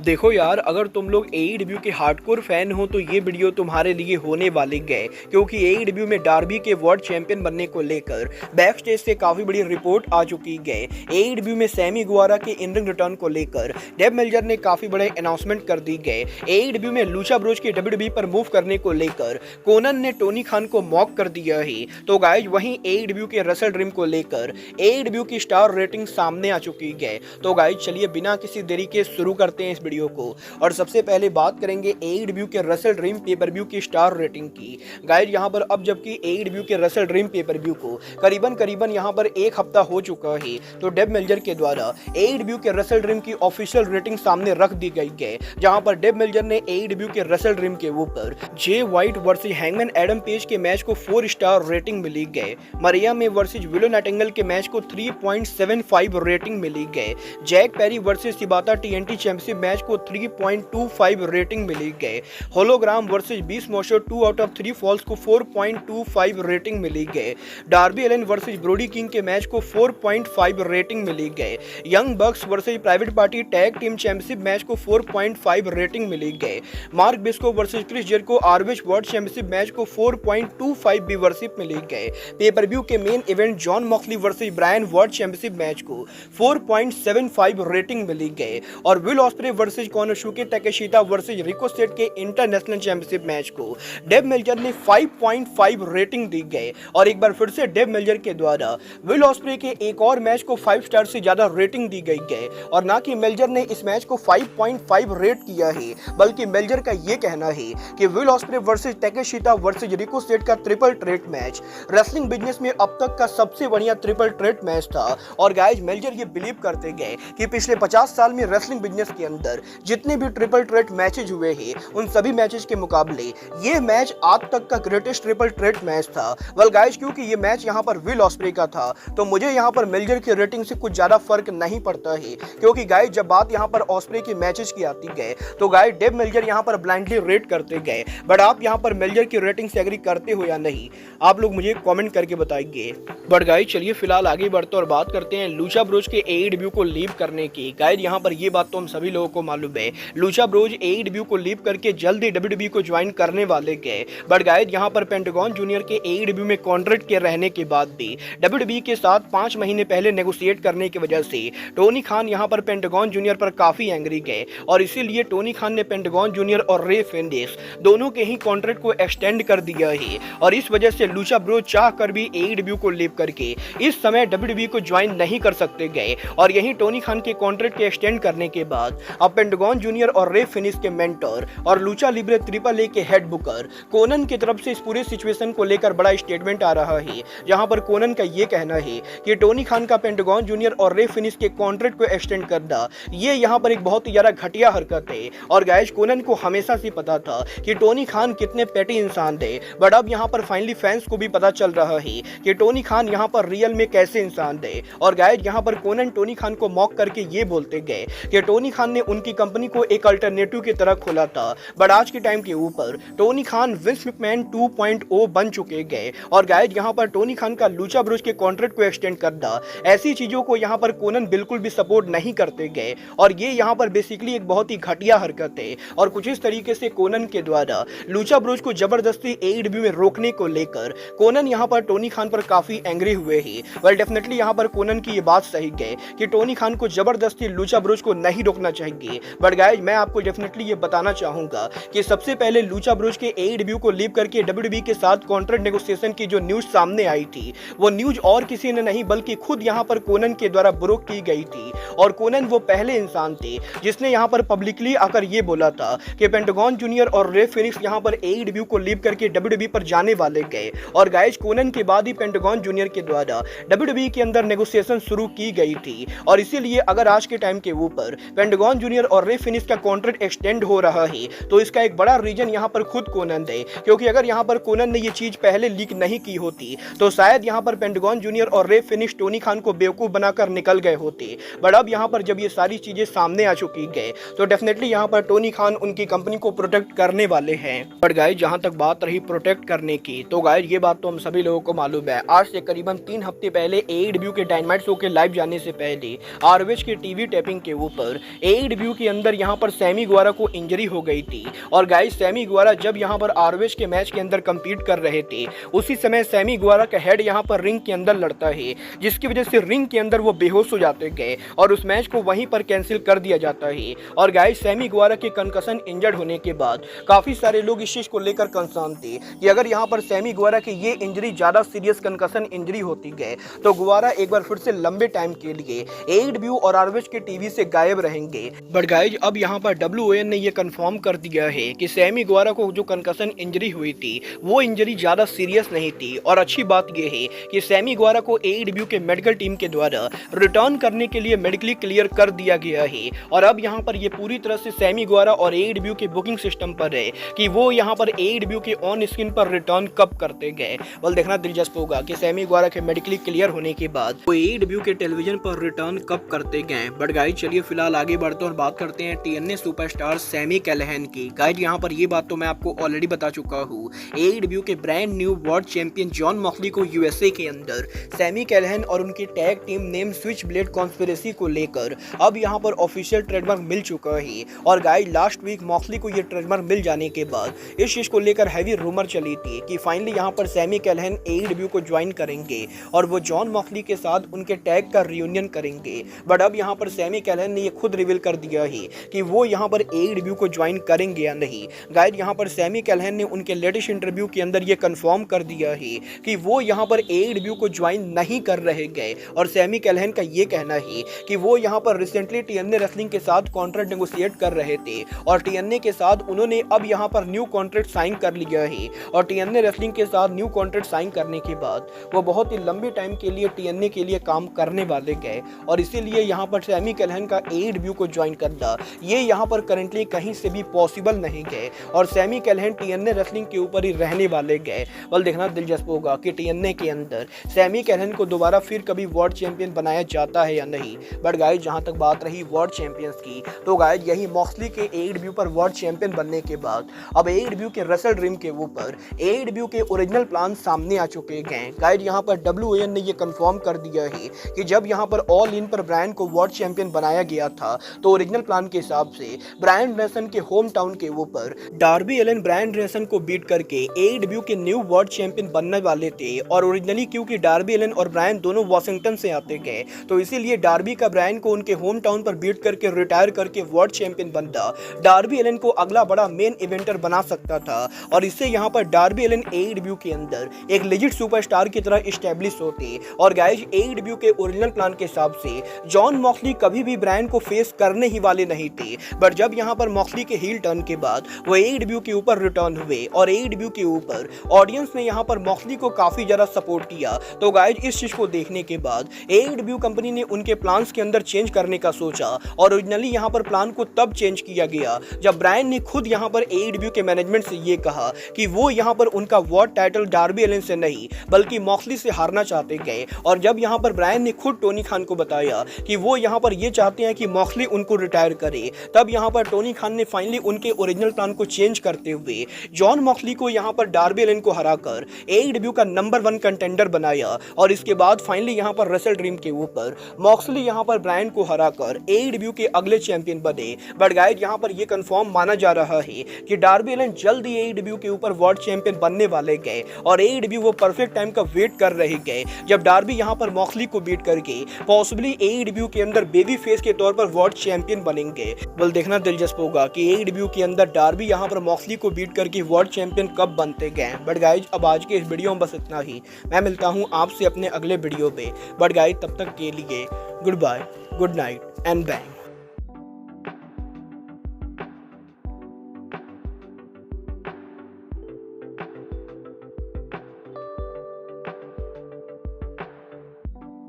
देखो यार, अगर तुम लोग एईडब्ल्यू के हार्डकोर फैन हो तो ये वीडियो तुम्हारे लिए होने वाली है, क्योंकि एईडब्ल्यू में डार्बी के वर्ल्ड चैंपियन बनने को लेकर बैक स्टेज से काफी बड़ी रिपोर्ट आ चुकी है। एईडब्ल्यू में सैमी गुआरा के इन रिंग रिटर्न को लेकर डेब मेल्जर ने काफी बड़े अनाउंसमेंट कर दी है। एईडब्ल्यू में लूचा ब्रोज के डब्ल्यूडब्ल्यूई पर मूव करने को लेकर कोनन ने टोनी खान को मॉक कर दिया है। तो गाइज वहीं एईडब्ल्यू के रसल ड्रीम को लेकर एईडब्ल्यू की स्टार रेटिंग सामने आ चुकी है। तो गाइज चलिए बिना किसी देरी के शुरू करते हैं इस वीडियो को। और सबसे पहले बात करेंगे एईडब्ल्यू के रसल ड्रीम पेपर व्यू की स्टार रेटिंग की। गाइज यहां पर अब जबकि एईडब्ल्यू के रसल ड्रीम पेपर व्यू को करीबन यहां पर एक हफ्ता हो चुका है, तो डेब मेल्जर के द्वारा एईडब्ल्यू के रसल ड्रीम की ऑफिशियल रेटिंग सामने रख दी गई है, जहां पर डेब मेल्जर ने एईडब्ल्यू के रसल ड्रीम के ऊपर Jay White versus Hangman Adam Page के मैच को 4 स्टार रेटिंग मिली है। Mariah May versus Willow Nightingale के मैच को 3.75 रेटिंग मिली है। Jack Perry versus Shibata TNT championship match को 3.25 रेटिंग मिली है। होलोग्राम वर्सेस बीस मोशो 2 आउट ऑफ 3 फॉल्स को 4.25 रेटिंग मिली है। Darby Allen versus Brody King के मैच को 4.5 रेटिंग मिली है। Young Bucks versus Private Party tag team championship match को 4.5 रेटिंग मिली है। Mark Briscoe versus Chris Jericho ROH world championship match को 4.25 व्यूअरशिप मिली है। पेपर व्यू के main event Jon Moxley versus Bryan world championship match को 4.75 rating मिली है। और Will Ospreay versus Konosuke Takeshita versus RIICO set के इंटरनेशनल चैंपियनशिप मैच को डेब मेल्जर ने 5.5 रेटिंग दी गई। और एक बार फिर से डेब मेल्जर के द्वारा विल ऑस्प्रे के एक और मैच को 5 स्टार से ज्यादा रेटिंग दी गई है। और ना कि मेल्जर ने इस मैच को 5.5 रेट किया है, बल्कि मेल्जर का यह कहना है कि Will Ospreay versus Takeshita versus Ricochet का triple threat match wrestling business में अब तक का सबसे बढ़िया ट्रिपल थ्रेट मैच था। और गाइज मेल्जर ये बिलीव करते गए कि पिछले 50 साल में रेसलिंग बिजनेस के अंदर जितने भी ट्रिपल थ्रेट मैचेज हुए हैं, उन सभी मैचेस के मुकाबले ये मैच आज तक का ग्रेटेस्ट ट्रिपल थ्रेट मैच था। वेल गाइज, क्योंकि ये मैच यहाँ पर विल ऑस्प्रे का था, तो मुझे यहाँ पर मेल्जर की रेटिंग से कुछ ज्यादा फर्क नहीं पड़ता है, क्योंकि गाइज जब बात यहाँ पर ऑस्प्रे के मैचेस की आती है तो गाइज डेब मेल्जर यहाँ पर ब्लाइंडली रेट करते गए। बट आप यहाँ पर मेल्जर की रेटिंग से एग्री करते हो या नहीं, आप लोग मुझे कमेंट करके बताइए। बट गाइज चलिए फिलहाल आगे बढ़ते और बात करते हैं लूचा ब्रोज के एईडब्ल्यू को लीव करने की। गाइज यहाँ पर ये बात तो हम सभी लोगों को मालूम है, लूचा ब्रोज एईडब्ल्यू को लीव करके जल्द ही डब्ल्यूडब्ल्यूई को ज्वाइन करने वाले गए। बट गाइज यहाँ पर पेंटागन जूनियर के एईडब्ल्यू में कॉन्ट्रैक्ट के रहने के बाद भी डब्ल्यूडब्ल्यूई के साथ 5 महीने पहले नेगोशिएट करने की वजह से टोनी खान यहाँ पर पेंटागन जूनियर पर काफी एंग्री गए। और इसीलिए टोनी खान ने पेंटागन जूनियर और रे फेंडिस दोनों के ही कॉन्ट्रैक्ट को एक्सटेंड कर दिया है। और इस वजह से लूचा ब्रोज चाह कर भी एईडब्ल्यू को लीव करके इस समय डब्ल्यूडब्ल्यूई को ज्वाइन नहीं कर सकते गए। और यही टोनी खान के कॉन्ट्रैक्ट के एक्सटेंड करने के बाद अब पेंटागन जूनियर और रे फिनिश के मेंटर और लूचा लिब्रे ट्रिपल ए के हेड बुकर कोनन की तरफ से इस पूरे सिचुएशन को लेकर बड़ा स्टेटमेंट आ रहा है, जहां पर कोनन का ये कहना है कि टोनी खान का पेंटागन जूनियर और रे फिनिश के कॉन्ट्रैक्ट को एक्सटेंड करना ये यहां पर एक बहुत ही ज्यादा घटिया हरकत है। और गाइस कोनन को हमेशा से पता था कि टोनी खान कितने पेटी इंसान थे, बट अब यहां पर फाइनली फैंस को भी पता चल रहा है कि टोनी खान यहां पर रियल में कैसे इंसान थे। और गाइस यहां पर कोनन टोनी खान को मॉक करके ये बोलते गए कि टोनी खान ने उनकी कंपनी को एक अल्टरनेटिव की तरह खोला था, बट आज के टाइम के ऊपर टोनी खान विंस मैकमैन 2.0 बन चुके गए। और गाइस यहां पर टोनी खान का लूचा ब्रोज के कॉन्ट्रैक्ट को एक्सटेंड करना, ऐसी चीजों को यहां पर कोनन बिल्कुल भी सपोर्ट नहीं करते गए। और ये यहां पर बेसिकली एक बहुत ही घटिया हरकत है। और कुछ इस तरीके से कोनन के द्वारा लूचा ब्रोज को जबरदस्ती एईडब्ल्यू में रोकने को लेकर कोनन यहां पर टोनी खान पर काफी एंग्री हुए हैं। वेल डेफिनेटली यहां पर कोनन की ये बात सही है कि टोनी खान को जबरदस्ती लूचा ब्रोज को नहीं रोकना चाहिए। बट गाइज मैं आपको डेफिनेटली ये बताना चाहूंगा कि सबसे पहले लूचा ब्रोज के एईडब्ल्यू को लीव करके डब्ल्यूडब्ल्यूई के साथ कॉन्ट्रैक्ट नेगोशिएशन की जो न्यूज सामने आई थी, वो न्यूज और किसी ने नहीं बल्कि खुद यहां पर कोनन के द्वारा ब्रोक की गई थी। और कोनन वो पहले इंसान थे जिसने यहां पर पब्लिकली आकर ये बोला था कि पेंटागन जूनियर और रे फिनिक्स यहां पर एईडब्ल्यू को लीव करके डब्ल्यूडब्ल्यूई पर जाने वाले गए। और गाइज कोनन के बाद ही पेंटागन जूनियर के द्वारा डब्ल्यूडब्ल्यूई के अंदर नेगोशिएशन शुरू की गई थी। और इसीलिए अगर आज के टाइम के ऊपर पेंटागन जूनियर और रे फिनिक्स का कॉन्ट्रैक्ट एक्सटेंड हो रहा है, तो इसका एक बड़ा रीजन यहां पर खुद कोनन है। क्योंकि अगर यहां पर कोनन ने ये चीज पहले लीक नहीं की होती, तो शायद यहां पर पेंटागन जूनियर और रे फिनिक्स टोनी खान को बेवकूफ बनाकर निकल गए होते। बट अब यहां पर जब ये सारी चीजें सामने आ चुकी है, तो डेफिनेटली यहां पर टोनी खान उनकी कंपनी को प्रोटेक्ट करने वाले हैं। बट गाइस जहां तक बात रही प्रोटेक्ट करने की, तो गाइस ये बात तो हम सभी लोगों को मालूम है। आज से करीबन 3 हफ्ते पहले एईडब्ल्यू के डायनामाइट शो के लाइव जाने से पहले आरओएच के टीवी टैपिंग के ऊपर एईडब्ल्यू एडब्ल्यू के अंदर यहाँ पर सैमी गुवारा को इंजरी हो गई थी और गाइस सैमी गुवारा जब यहाँ पर आरओएच के मैच के अंदर कम्पीट कर रहे थे उसी समय सैमी गुवारा का हेड यहाँ पर रिंग के अंदर लड़ता है, जिसकी वजह से रिंग के अंदर वो बेहोश हो जाते गए और उस मैच को वहीं पर कैंसिल कर दिया जाता है। और गाइस सैमी गुवारा के कंकशन इंजर्ड होने के बाद काफी सारे लोग इस चीज को लेकर कंसर्न थे कि अगर यहाँ पर सैमी गुवारा की ये इंजरी ज्यादा सीरियस कंकशन इंजरी होती गए तो गुवारा एक बार फिर से लंबे टाइम के लिए एडब्ल्यू और आरओएच के टीवी से गायब रहेंगे। बट गाइस अब यहाँ पर डब्ल्यूओएन ने ये कंफर्म कर दिया है कि सैमी गुवारा को जो कंकशन इंजरी हुई थी वो इंजरी ज्यादा सीरियस नहीं थी। और अच्छी बात यह है कि सैमी गुवारा को एडब्ल्यू के मेडिकल टीम के द्वारा रिटर्न करने के लिए मेडिकली क्लियर कर दिया गया है और अब यहाँ पर ये पूरी तरह से सैमी गुवारा और एडब्ल्यू के बुकिंग सिस्टम पर है कि वो यहाँ पर एडब्ल्यू के ऑन स्क्रीन पर रिटर्न कब करते गए। बल देखना दिलचस्प होगा कि सैमी गुवारा के मेडिकली क्लियर होने के बाद वो एडब्ल्यू के टेलीविजन पर रिटर्न कब करते गए। बट गाइस चलिए फिलहाल आगे बढ़ते और बात करते हैं टीएनए सुपरस्टार सैमी कैलाहन की। गाइस यहाँ पर ये बात तो मैं आपको ऑलरेडी बता चुका हूँ, एडब्ल्यू के brand new world champion John Moxley को यूएसए के अंदर सैमी कैलाहन और उनकी tag team name switch blade conspiracy को लेकर अब यहाँ पर ऑफिशियल ट्रेडमार्क मिल चुका है। और गाइस लास्ट वीक मॉक्सली को ये ट्रेडमार्क मिल जाने के बाद इस चीज को लेकर हैवी रूमर चली थी कि फाइनली यहाँ पर सैमी कैलाहन एडब्ल्यू को ज्वाइन करेंगे और वो जॉन मॉक्सली के साथ उनके टैग का रियूनियन करेंगे। बट अब यहाँ पर सैमी कैलाहन ने ये खुद रिवील कर दिया है कि वो यहाँ पर एडब्ल्यू को ज्वाइन करेंगे या नहीं। गाइस यहाँ पर सैमी कैलाहन ने उनके लेटेस्ट इंटरव्यू के अंदर ये कंफर्म कर दिया है कि वो यहाँ पर एडब्ल्यू को ज्वाइन नहीं कर रहे गए। और सैमी कैलाहन का ये कहना है कि वो यहाँ पर रिसेंटली टीएनए रेसलिंग के साथ कॉन्ट्रैक्ट नेगोशिएट कर रहे थे और टीएनए के साथ उन्होंने अब यहाँ पर न्यू कॉन्ट्रैक्ट साइन कर लिया है। और टीएनए रेसलिंग के साथ न्यू कॉन्ट्रैक्ट साइन करने के बाद वो बहुत ही लंबे टाइम के लिए टीएनए के लिए काम करने वाले गए और इसीलिए यहाँ पर सैमी कैलाहन का एडब्ल्यू को ज्वाइन करना ये यहाँ पर करंटली कहीं से भी पॉसिबल नहीं गए और सैमी कैलाहन टीएनए रेसलिंग के ऊपर ही रहने वाले गए। बल देखना दिलचस्प होगा कि टीएनए के अंदर सैमी कैलाहन को दोबारा फिर कभी वर्ल्ड चैंपियन बनाया जाता है या नहीं। बट गाइस जहाँ तक बात रही वर्ल्ड चैंपियंस की तो गाइस यही मॉक्सली के एडब्ल्यू पर वर्ल्ड चैंपियन बनने के बाद अब एडब्ल्यू के रेसल ड्रीम के ऊपर एडब्ल्यू के ओरिजिनल प्लान सामने आ चुके हैं। गाइस यहाँ पर डब्ल्यूएन ने ये कंफर्म कर दिया है कि जब यहाँ पर ऑल इन पर ब्रायन को वर्ल्ड चैंपियन बनाया गया था तो ओरिजिनल प्लान के हिसाब से ब्रायन ड्रेसन के होम टाउन के ऊपर डार्बी एलन ब्रायन ड्रेसन को बीट करके एडब्ल्यू के न्यू वर्ल्ड चैंपियन बनने वाले थे। और ओरिजिनली क्योंकि डार्बी एलन और ब्रायन दोनों वाशिंगटन से आते गए तो इसीलिए डार्बी का ब्रायन को उनके होम टाउन पर बीट करके रिटायर करके वर्ल्ड चैंपियन बनता डार्बी एलन को अगला बड़ा मेन इवेंटर बना सकता था और इससे यहाँ पर डार्बी एलन एडब्ल्यू के अंदर एक लेजिट सुपरस्टार की तरह एस्टेब्लिश होते। और गाइस एडब्ल्यू के ओरिजिनल प्लान के हिसाब से जॉन मॉक्सली कभी भी ब्रायन को फेस करने ही वाले नहीं थे। बट जब यहाँ पर मॉक्सली के हील टर्न के बाद वो एडब्ल्यू के ऊपर रिटर्न हुए और एडब्ल्यू के ऊपर ऑडियंस ने यहाँ पर मॉक्सली को काफी ज्यादा सपोर्ट किया। तो गाइस इस चीज को देखने के बाद एडब्ल्यू कंपनी ने उनके प्लान्स के अंदर चेंज करने का सोचा और ओरिजिनली यहाँ पर प्लान को तब चेंज किया गया जब ब्रायन ने खुद यहाँ पर एडब्ल्यू के मैनेजमेंट से ये कहा कि वो यहाँ पर उनका वर्ल्ड टाइटल डार्बी एलन से नहीं बल्कि मॉक्सली से हारना चाहते गए। और जब यहाँ पर ब्रायन ने खुद टोनी खान को बताया कि वो यहाँ पर ये चाहते हैं कि मॉक्सली उनको रिटायर करे तब यहाँ पर टोनी खान ने फाइनली उनके ओरिजिनल प्लान को चेंज करते हुए जॉन मॉक्सली को यहाँ पर डार्बी एलन को हराकर एडब्ल्यू का नंबर 1 कंटेंडर बनाया। और इसके बाद फाइनली यहाँ पर रेसल ड्रीम के ऊपर मॉक्सली यहाँ पर ब्रायन को हराकर एडब्ल्यू के अगले चैंपियन बने। बट गाइस यहाँ पर ये कंफर्म माना जा रहा है कि डार्बी एलन जल्द ही एडब्ल्यू के ऊपर वर्ल्ड चैंपियन बनने वाले गए और एडब्ल्यू वो परफेक्ट टाइम का वेट कर रहे गए जब डार्बी यहाँ पर मॉक्सली को बीट करके पॉसिबली एडब्ल्यू के अंदर बेबी फेस के तौर पर वर्ल्ड चैंपियन बनेंगे। बल देखना दिलचस्प होगा कि एडब्ल्यू के अंदर डार्बी यहाँ पर मॉक्सली को बीट करके वर्ल्ड चैंपियन कब बनते गए। बट गाइस अब आज के इस वीडियो में बस इतना ही। मैं मिलता हूँ आपसे अपने अगले वीडियो पे। बट गाइस तब तक के लिए good bye, good night and bang.